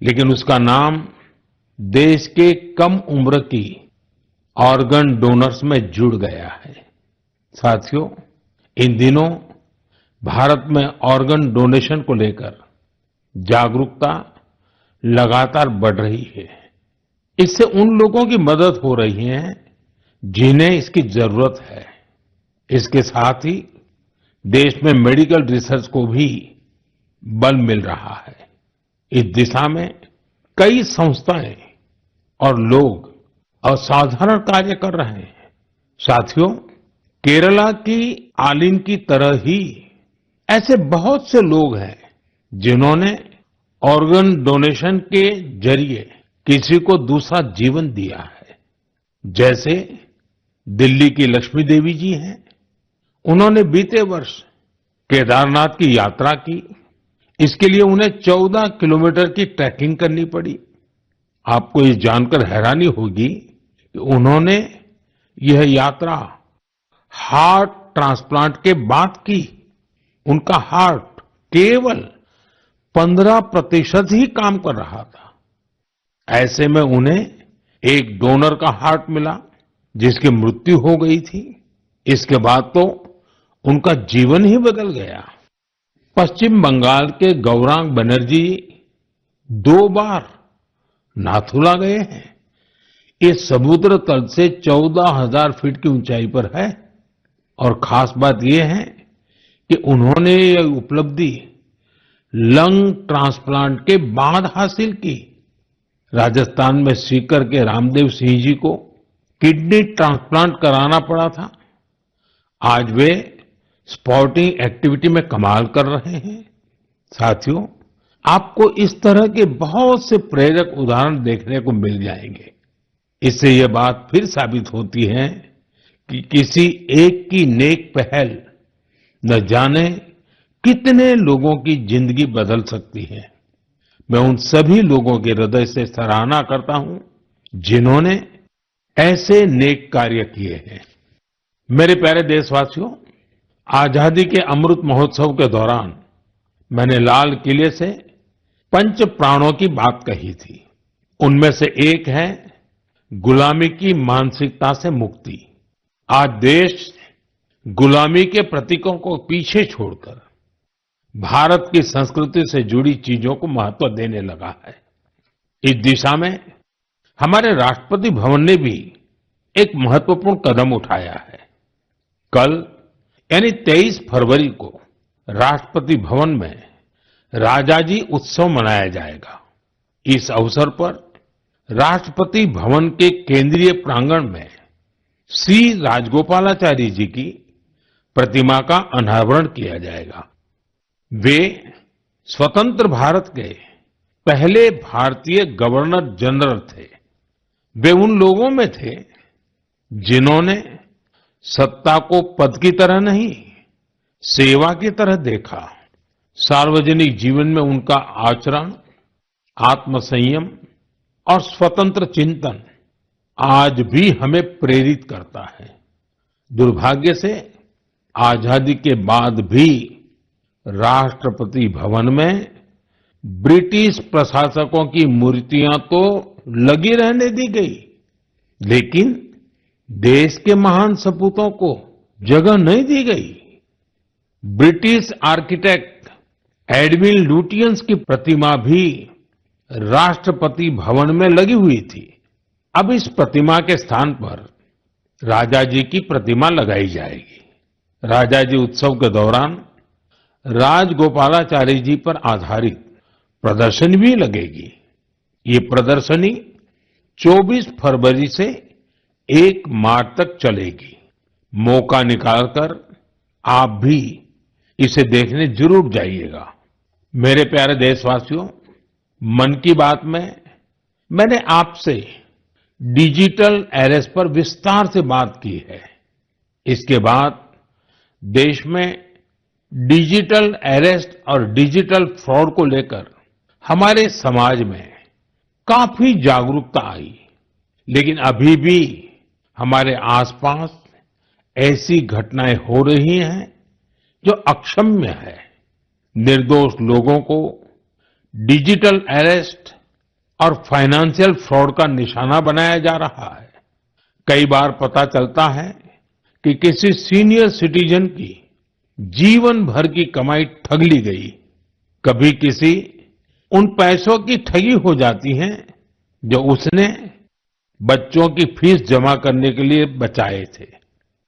लेकिन उसका नाम देश के कम उम्र की ऑर्गन डोनर्स में जुड़ गया है। साथियों, इन दिनों भारत में ऑर्गन डोनेशन को लेकर जागरूकता लगातार बढ़ रही है। इससे उन लोगों की मदद हो रही है जिन्हें इसकी जरूरत है। इसके साथ ही देश में मेडिकल रिसर्च को भी बल मिल रहा है। इस दिशा में कई संस्थाएं और लोग असाधारण कार्य कर रहे हैं। साथियों, केरला की आलिन की तरह ही ऐसे बहुत से लोग हैं जिन्होंने ऑर्गन डोनेशन के जरिए किसी को दूसरा जीवन दिया है। जैसे दिल्ली की लक्ष्मी देवी जी हैं। उन्होंने बीते वर्ष केदारनाथ की यात्रा की। इसके लिए उन्हें 14 किलोमीटर की ट्रैकिंग करनी पड़ी। आपको ये जानकर हैरानी होगी कि उन्होंने यह यात्रा हार्ट ट्रांसप्लांट के बाद की। उनका हार्ट केवल 15% ही काम कर रहा था। ऐसे में उन्हें एक डोनर का हार्ट मिला जिसकी मृत्यु हो गई थी। इसके बाद तो उनका जीवन ही बदल गया। पश्चिम बंगाल के गौरांग बनर्जी 2 बार नाथुला गए हैं। ये समुद्र तल से 14,000 फीट की ऊंचाई पर है। और खास बात यह है कि उन्होंने यह उपलब्धि लंग ट्रांसप्लांट के बाद हासिल की। राजस्थान में सीकर के रामदेव सिंह जी को किडनी ट्रांसप्लांट कराना पड़ा था। आज वे स्पोर्टिंग एक्टिविटी में कमाल कर रहे हैं। साथियों, आपको इस तरह के बहुत से प्रेरक उदाहरण देखने को मिल जाएंगे। इससे यह बात फिर साबित होती है कि किसी एक की नेक पहल न जाने कितने लोगों की जिंदगी बदल सकती है। मैं उन सभी लोगों के हृदय से सराहना करता हूं जिन्होंने ऐसे नेक कार्य किए हैं। मेरे प्यारे देशवासियों, आजादी के अमृत महोत्सव के दौरान मैंने लाल किले से पंच प्राणों की बात कही थी। उनमें से एक है गुलामी की मानसिकता से मुक्ति। आज देश गुलामी के प्रतीकों को पीछे छोड़कर भारत की संस्कृति से जुड़ी चीजों को महत्व देने लगा है। इस दिशा में हमारे राष्ट्रपति भवन ने भी एक महत्वपूर्ण कदम उठाया है। कल यानी 23 फरवरी को राष्ट्रपति भवन में राजाजी उत्सव मनाया जाएगा। इस अवसर पर राष्ट्रपति भवन के केंद्रीय प्रांगण में सी राजगोपालाचारी जी की प्रतिमा का अनावरण किया जाएगा। वे स्वतंत्र भारत के पहले भारतीय गवर्नर जनरल थे। वे उन लोगों में थे जिन्होंने सत्ता को पद की तरह नहीं, सेवा की तरह देखा। सार्वजनिक जीवन में उनका आचरण, आत्मसंयम और स्वतंत्र चिंतन आज भी हमें प्रेरित करता है। दुर्भाग्य से आजादी के बाद भी राष्ट्रपति भवन में ब्रिटिश प्रशासकों की मूर्तियां तो लगी रहने दी गई, लेकिन देश के महान सपूतों को जगह नहीं दी गई। ब्रिटिश आर्किटेक्ट एडविन लुटियंस की प्रतिमा भी राष्ट्रपति भवन में लगी हुई थी। अब इस प्रतिमा के स्थान पर राजाजी की प्रतिमा लगाई जाएगी। राजाजी उत्सव के दौरान राजगोपालाचारी जी पर आधारित प्रदर्शनी भी लगेगी। ये प्रदर्शनी 24 फरवरी से 1 मार्च तक चलेगी। मौका निकालकर आप भी इसे देखने जरूर जाइएगा। मेरे प्यारे देशवासियों, मन की बात में मैंने आपसे डिजिटल अरेस्ट पर विस्तार से बात की है। इसके बाद देश में डिजिटल अरेस्ट और डिजिटल फ्रॉड को लेकर हमारे समाज में काफी जागरूकता आई, लेकिन अभी भी हमारे आसपास ऐसी घटनाएं हो रही हैं जो अक्षम्य है। निर्दोष लोगों को डिजिटल अरेस्ट और फाइनेंशियल फ्रॉड का निशाना बनाया जा रहा है। कई बार पता चलता है कि किसी सीनियर सिटीजन की जीवन भर की कमाई ठग ली गई। कभी किसी उन पैसों की ठगी हो जाती है जो उसने बच्चों की फीस जमा करने के लिए बचाए थे।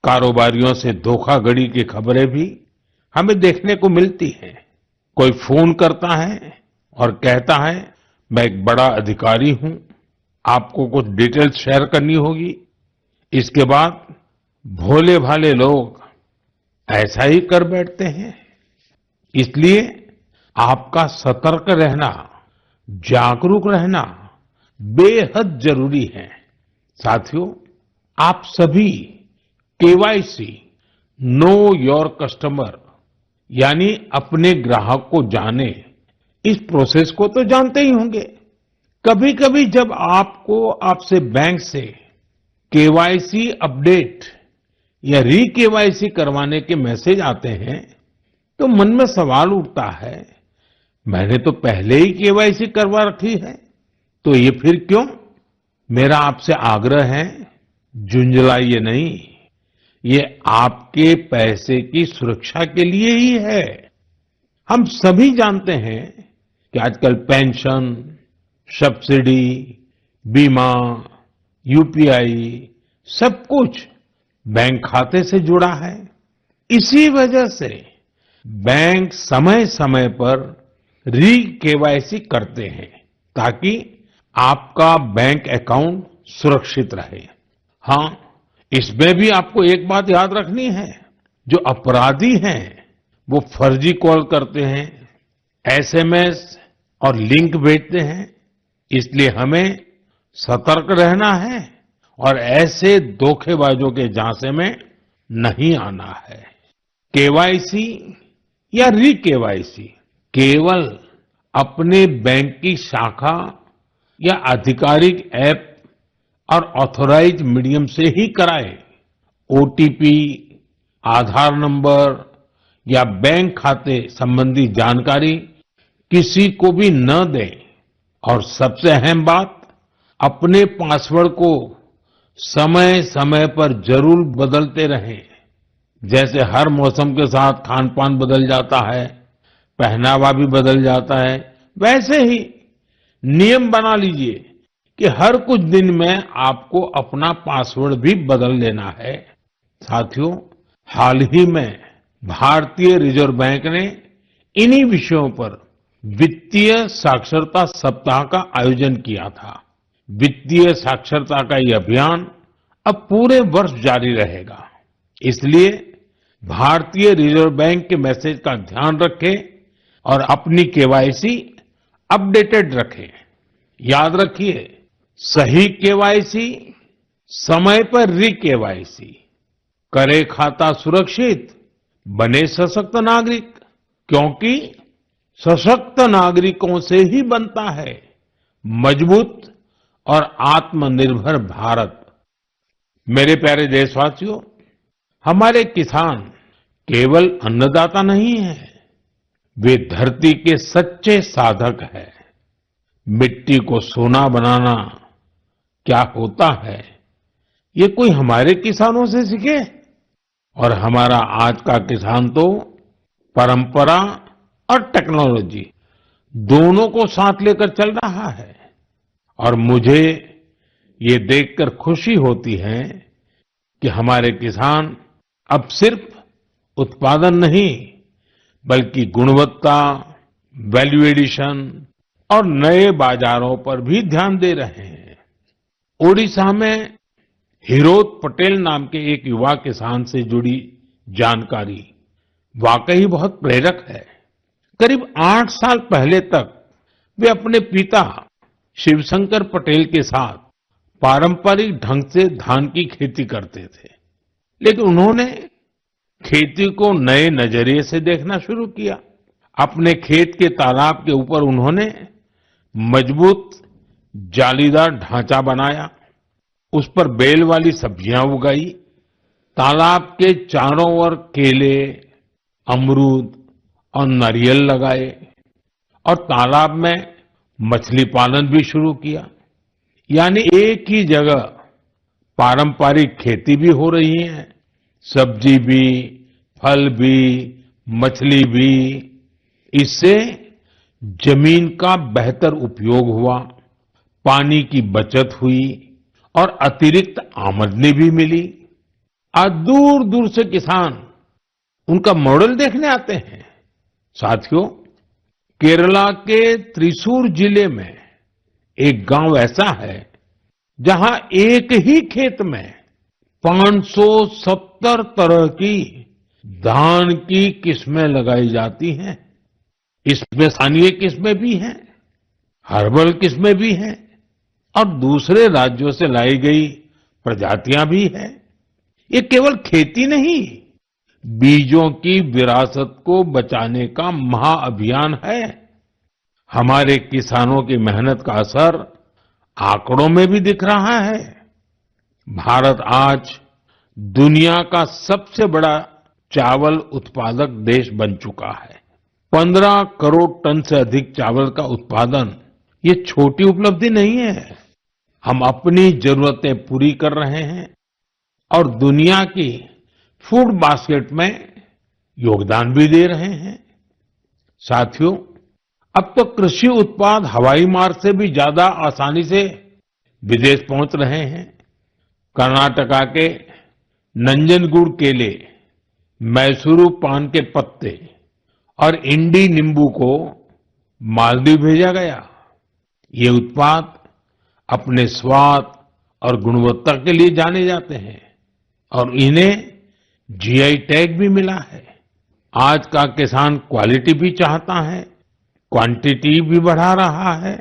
कारोबारियों से धोखाधड़ी की खबरें भी हमें देखने को मिलती हैं। कोई फोन करता है और कहता है, मैं एक बड़ा अधिकारी हूं, आपको कुछ डिटेल्स शेयर करनी होगी। इसके बाद भोले भाले लोग ऐसा ही कर बैठते हैं। इसलिए आपका सतर्क रहना, जागरूक रहना बेहद जरूरी है। साथियों, आप सभी केवाईसी, नो योर कस्टमर, यानी अपने ग्राहक को जाने, इस प्रोसेस को तो जानते ही होंगे। कभी कभी जब आपसे बैंक से केवाईसी अपडेट या री केवाईसी करवाने के मैसेज आते हैं तो मन में सवाल उठता है, मैंने तो पहले ही केवाईसी करवा रखी है, तो ये फिर क्यों? मेरा आपसे आग्रह है, झुंझलाइए नहीं। ये आपके पैसे की सुरक्षा के लिए ही है। हम सभी जानते हैं कि आजकल पेंशन, सब्सिडी, बीमा, यूपीआई सब कुछ बैंक खाते से जुड़ा है। इसी वजह से बैंक समय समय पर री केवाईसी करते हैं ताकि आपका बैंक अकाउंट सुरक्षित रहे। हाँ, इसमें भी आपको एक बात याद रखनी है, जो अपराधी हैं वो फर्जी कॉल करते हैं, एसएमएस और लिंक भेजते हैं। इसलिए हमें सतर्क रहना है और ऐसे धोखेबाजों के झांसे में नहीं आना है। केवाईसी या री केवाईसी केवल अपने बैंक की शाखा या आधिकारिक ऐप और ऑथोराइज मीडियम से ही कराएं। ओटीपी, आधार नंबर या बैंक खाते संबंधी जानकारी किसी को भी न दें। और सबसे अहम बात, अपने पासवर्ड को समय समय पर जरूर बदलते रहें। जैसे हर मौसम के साथ खान पान बदल जाता है, पहनावा भी बदल जाता है, वैसे ही नियम बना लीजिए कि हर कुछ दिन में आपको अपना पासवर्ड भी बदल लेना है। साथियों, हाल ही में भारतीय रिजर्व बैंक ने इन्हीं विषयों पर वित्तीय साक्षरता सप्ताह का आयोजन किया था। वित्तीय साक्षरता का ये अभियान अब पूरे वर्ष जारी रहेगा। इसलिए भारतीय रिजर्व बैंक के मैसेज का ध्यान रखें और अपनी केवाईसी अपडेटेड रखें। याद रखिए, सही केवाईसी, समय पर री केवाईसी, करे खाता सुरक्षित, बने सशक्त नागरिक, क्योंकि सशक्त नागरिकों से ही बनता है मजबूत और आत्मनिर्भर भारत। मेरे प्यारे देशवासियों, हमारे किसान केवल अन्नदाता नहीं है, वे धरती के सच्चे साधक हैं। मिट्टी को सोना बनाना क्या होता है, ये कोई हमारे किसानों से सीखे। और हमारा आज का किसान तो परंपरा और टेक्नोलॉजी दोनों को साथ लेकर चल रहा है। और मुझे ये देखकर खुशी होती है कि हमारे किसान अब सिर्फ उत्पादन नहीं, बल्कि गुणवत्ता, वैल्यू एडिशन और नए बाजारों पर भी ध्यान दे रहे हैं। ओडिशा में हिरोत पटेल नाम के एक युवा किसान से जुड़ी जानकारी वाकई बहुत प्रेरक है। करीब 8 साल पहले तक वे अपने पिता शिवशंकर पटेल के साथ पारंपरिक ढंग से धान की खेती करते थे, लेकिन उन्होंने खेती को नए नजरिए से देखना शुरू किया। अपने खेत के तालाब के ऊपर उन्होंने मजबूत जालीदार ढांचा बनाया, उस पर बेल वाली सब्जियां उगाई, तालाब के चारों ओर केले, अमरूद और नारियल लगाए और तालाब में मछली पालन भी शुरू किया। यानी एक ही जगह पारंपरिक खेती भी हो रही है, सब्जी भी, फल भी, मछली भी। इससे जमीन का बेहतर उपयोग हुआ, पानी की बचत हुई और अतिरिक्त आमदनी भी मिली। आज दूर दूर से किसान उनका मॉडल देखने आते हैं। साथियों, केरला के त्रिशूर जिले में एक गांव ऐसा है जहां एक ही खेत में 570 तरह की धान की किस्में लगाई जाती हैं। इसमें स्थानीय किस्में भी हैं, हर्बल किस्में भी हैं और दूसरे राज्यों से लाई गई प्रजातियां भी हैं। ये केवल खेती नहीं, बीजों की विरासत को बचाने का महाअभियान है। हमारे किसानों की मेहनत का असर आंकड़ों में भी दिख रहा है। भारत आज दुनिया का सबसे बड़ा चावल उत्पादक देश बन चुका है। 15 करोड़ टन से अधिक चावल का उत्पादन ये छोटी उपलब्धि नहीं है। हम अपनी जरूरतें पूरी कर रहे हैं और दुनिया की फूड बास्केट में योगदान भी दे रहे हैं। साथियों, अब तो कृषि उत्पाद हवाई मार्ग से भी ज्यादा आसानी से विदेश पहुंच रहे हैं। कर्नाटका के नंजनगुड केले, मैसूरू पान के पत्ते और इंडी नींबू को मालदीव भेजा गया। ये उत्पाद अपने स्वाद और गुणवत्ता के लिए जाने जाते हैं और इन्हें जीआई टैग भी मिला है। आज का किसान क्वालिटी भी चाहता है, क्वांटिटी भी बढ़ा रहा है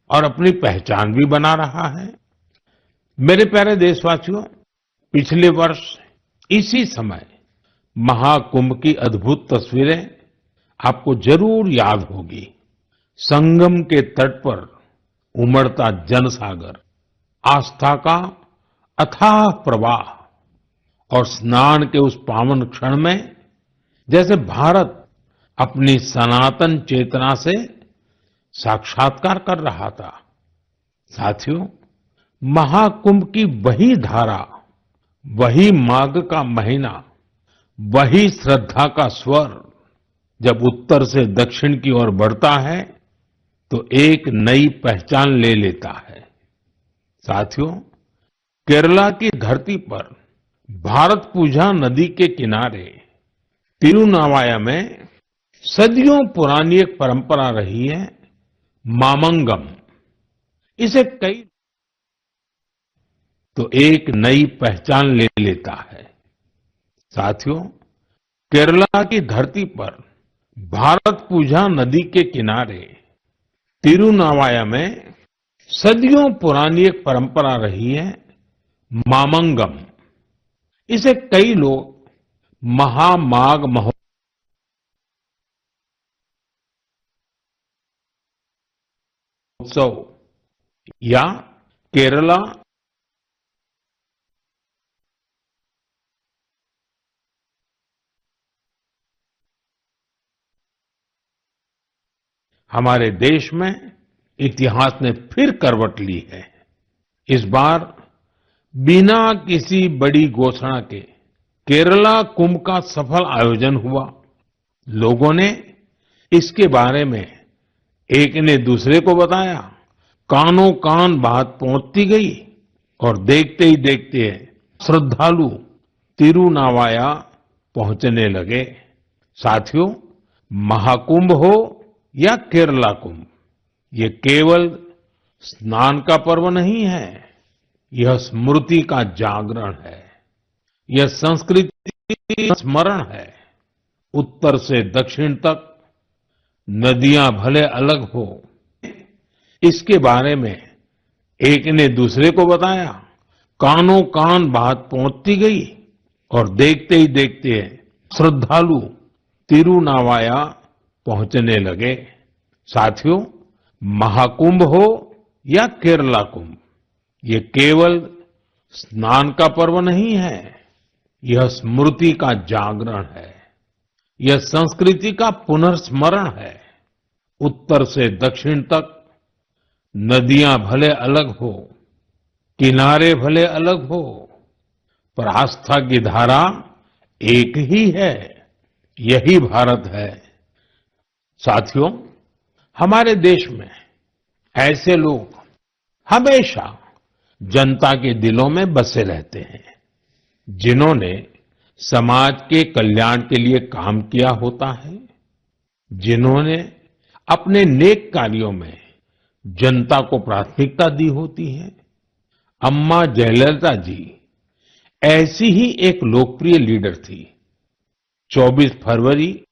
और अपनी पहचान भी बना रहा है। मेरे प्यारे देशवासियों, पिछले वर्ष इसी समय महाकुंभ की अद्भुत तस्वीरें आपको जरूर याद होगी। संगम के तट पर उमड़ता जनसागर, आस्था का अथाह प्रवाह और स्नान के उस पावन क्षण में जैसे भारत अपनी सनातन चेतना से साक्षात्कार कर रहा था। साथियों, महाकुंभ की वही धारा, वही माघ का महीना, वही श्रद्धा का स्वर जब उत्तर से दक्षिण की ओर बढ़ता है तो एक नई पहचान ले लेता है। साथियों, केरला की धरती पर भारत पूजा नदी के किनारे तिरुनावाया में सदियों पुरानी एक परंपरा रही है, मामंगम। इसे कई तो एक नई पहचान ले लेता है। साथियों, केरला की धरती पर भारत पूजा नदी के किनारे तिरुनावाया में सदियों पुरानी एक परंपरा रही है, मामंगम। इसे कई लोग महामाघ महोत्सव या केरला हमारे देश में इतिहास ने फिर करवट ली है। इस बार बिना किसी बड़ी घोषणा के केरला कुंभ का सफल आयोजन हुआ। लोगों ने इसके बारे में एक ने दूसरे को बताया, कानों कान बात पहुंचती गई और देखते ही देखते श्रद्धालु तिरुनावाया पहुंचने लगे। साथियों, महाकुंभ हो या केरला कुंभ, ये केवल स्नान का पर्व नहीं है, यह स्मृति का जागरण है, यह संस्कृति का स्मरण है। उत्तर से दक्षिण तक नदियां भले अलग हो, इसके बारे में एक ने दूसरे को बताया, कानों कान बात पहुंचती गई और देखते ही देखते श्रद्धालु तिरुनावाया पहुंचने लगे। साथियों, महाकुंभ हो या केरला कुंभ, ये केवल स्नान का पर्व नहीं है, यह स्मृति का जागरण है, यह संस्कृति का पुनर्स्मरण है। उत्तर से दक्षिण तक नदियां भले अलग हो, किनारे भले अलग हो, पर आस्था की धारा एक ही है। यही भारत है। साथियों, हमारे देश में ऐसे लोग हमेशा जनता के दिलों में बसे रहते हैं, जिन्होंने समाज के कल्याण के लिए काम किया होता है, जिन्होंने अपने नेक कार्यों में जनता को प्राथमिकता दी होती है। अम्मा जयललिता जी ऐसी ही एक लोकप्रिय लीडर थी। 24 फरवरी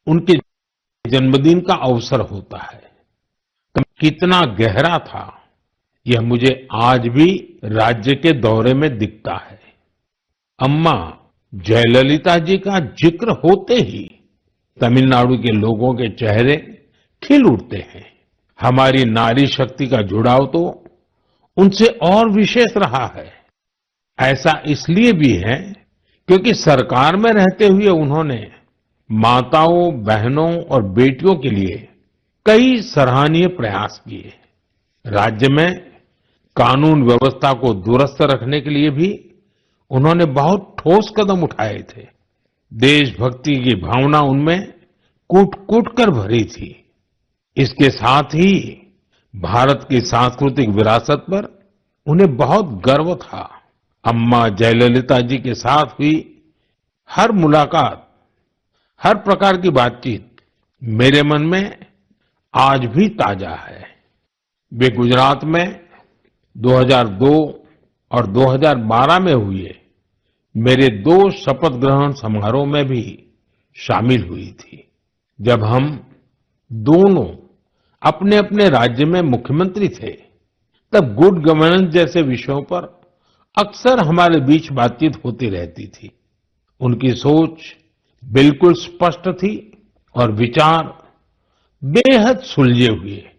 उनके जन्मदिन का अवसर होता है। तो कितना गहरा था, यह मुझे आज भी राज्य के दौरे में दिखता है। अम्मा जयललिता जी का जिक्र होते ही तमिलनाडु के लोगों के चेहरे खिल उठते हैं। हमारी नारी शक्ति का जुड़ाव तो उनसे और विशेष रहा है। ऐसा इसलिए भी है क्योंकि सरकार में रहते हुए उन्होंने माताओं, बहनों और बेटियों के लिए कई सराहनीय प्रयास किए। राज्य में कानून व्यवस्था को दुरुस्त रखने के लिए भी उन्होंने बहुत ठोस कदम उठाए थे। देशभक्ति की भावना उनमें कूट-कूट कर भरी थी। इसके साथ ही भारत की सांस्कृतिक विरासत पर उन्हें बहुत गर्व था। अम्मा जयललिता जी के साथ हुई हर मुलाकात, हर प्रकार की बातचीत मेरे मन में आज भी ताजा है। वे गुजरात में 2002 और 2012 में हुए मेरे 2 शपथ ग्रहण समारोह में भी शामिल हुई थी, जब हम दोनों अपने अपने राज्य में मुख्यमंत्री थे। तब गुड गवर्नेंस जैसे विषयों पर अक्सर हमारे बीच बातचीत होती रहती थी। उनकी सोच बिल्कुल स्पष्ट थी और विचार बेहद सुलझे हुए।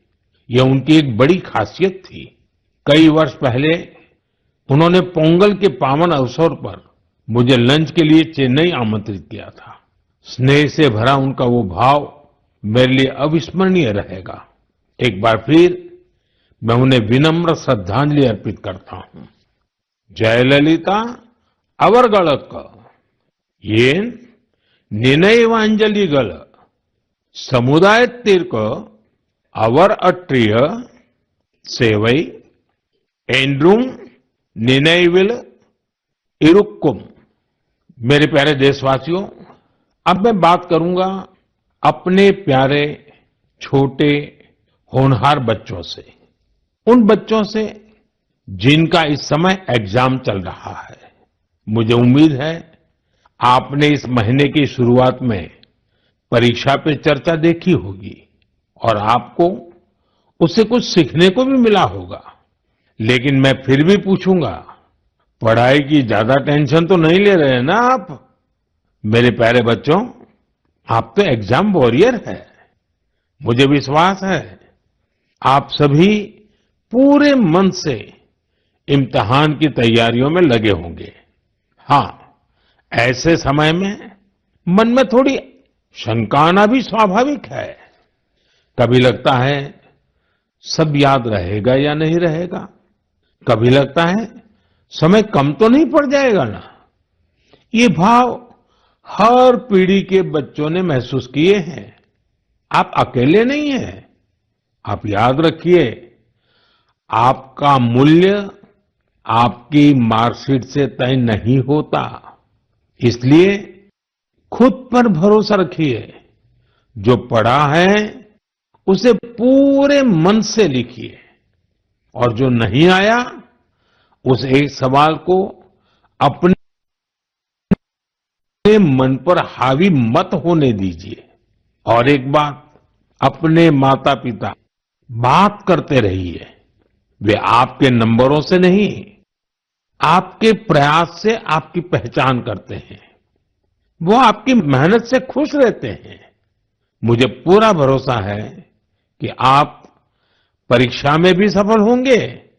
यह उनकी एक बड़ी खासियत थी। कई वर्ष पहले उन्होंने पोंगल के पावन अवसर पर मुझे लंच के लिए चेन्नई आमंत्रित किया था। स्नेह से भरा उनका वो भाव मेरे लिए अविस्मरणीय रहेगा। एक बार फिर मैं उन्हें विनम्र श्रद्धांजलि अर्पित करता हूं। जयललिता अवरगड़क ये निनयवांजलिगल समुदायத்திற்கு அவர் அற்றிய சேவை என்றும் நினைவில் இருக்கும்। मेरे प्यारे देशवासियों, अब मैं बात करूंगा अपने प्यारे छोटे होनहार बच्चों से, उन बच्चों से जिनका इस समय एग्जाम चल रहा है। मुझे उम्मीद है आपने इस महीने की शुरुआत में परीक्षा पे चर्चा देखी होगी और आपको उससे कुछ सीखने को भी मिला होगा। लेकिन मैं फिर भी पूछूंगा, पढ़ाई की ज्यादा टेंशन तो नहीं ले रहे हैं ना आप? मेरे प्यारे बच्चों, आप तो एग्जाम वॉरियर है। मुझे विश्वास है आप सभी पूरे मन से इम्तिहान की तैयारियों में लगे होंगे। हाँ, ऐसे समय में मन में थोड़ी शंका आना भी स्वाभाविक है। कभी लगता है सब याद रहेगा या नहीं रहेगा, कभी लगता है समय कम तो नहीं पड़ जाएगा ना। ये भाव हर पीढ़ी के बच्चों ने महसूस किए हैं। आप अकेले नहीं हैं। आप याद रखिए, आपका मूल्य आपकी मार्कशीट से तय नहीं होता। इसलिए खुद पर भरोसा रखिए। जो पढ़ा है उसे पूरे मन से लिखिए और जो नहीं आया उस एक सवाल को अपने मन पर हावी मत होने दीजिए। और एक बात, अपने माता पिता बात करते रहिए। वे आपके नंबरों से नहीं, आपके प्रयास से आपकी पहचान करते हैं। वो आपकी मेहनत से खुश रहते हैं। मुझे पूरा भरोसा है कि आप परीक्षा में भी सफल होंगे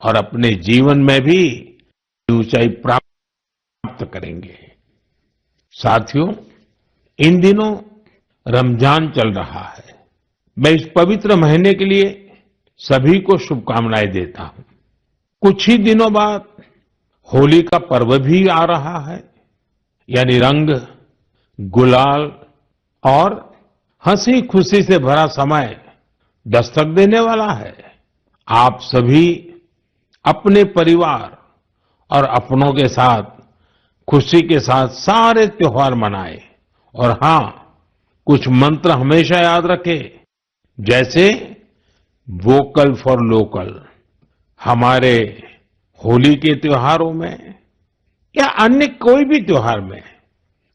और अपने जीवन में भी ऊंचाई प्राप्त करेंगे। साथियों, इन दिनों रमजान चल रहा है। मैं इस पवित्र महीने के लिए सभी को शुभकामनाएं देता हूं। कुछ ही दिनों बाद होली का पर्व भी आ रहा है, यानी रंग, गुलाल और हंसी खुशी से भरा समय दस्तक देने वाला है। आप सभी अपने परिवार और अपनों के साथ खुशी के साथ सारे त्योहार मनाएं। और हां, कुछ मंत्र हमेशा याद रखें, जैसे वोकल फॉर लोकल। हमारे होली के त्योहारों में या अन्य कोई भी त्योहार में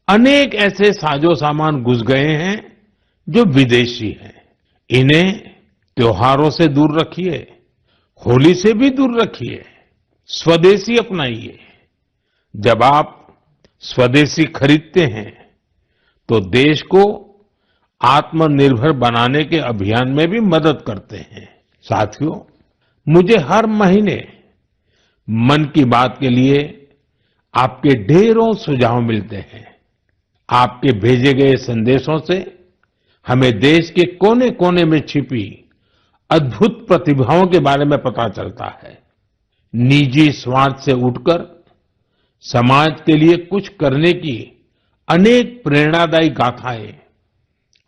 अनेक ऐसे साजो सामान घुस गए हैं जो विदेशी हैं। इन्हें त्योहारों से दूर रखिए, होली से भी दूर रखिए, स्वदेशी अपनाइए। जब आप स्वदेशी खरीदते हैं तो देश को आत्मनिर्भर बनाने के अभियान में भी मदद करते हैं। साथियों, मुझे हर महीने मन की बात के लिए आपके ढेरों सुझाव मिलते हैं। आपके भेजे गए संदेशों से हमें देश के कोने कोने में छिपी अद्भुत प्रतिभाओं के बारे में पता चलता है। निजी स्वार्थ से उठकर समाज के लिए कुछ करने की अनेक प्रेरणादायी गाथाएं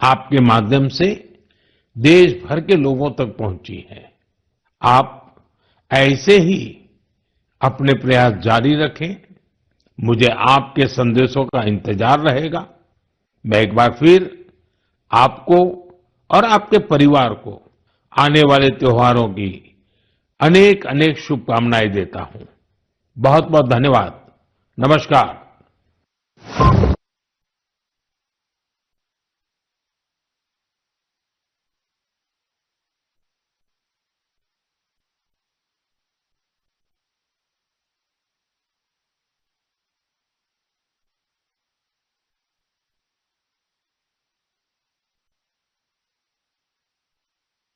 आपके माध्यम से देश भर के लोगों तक पहुंची हैं। आप ऐसे ही अपने प्रयास जारी रखें। मुझे आपके संदेशों का इंतजार रहेगा। मैं एक बार फिर आपको और आपके परिवार को आने वाले त्योहारों की अनेक अनेक शुभकामनाएं देता हूं। बहुत बहुत धन्यवाद। नमस्कार।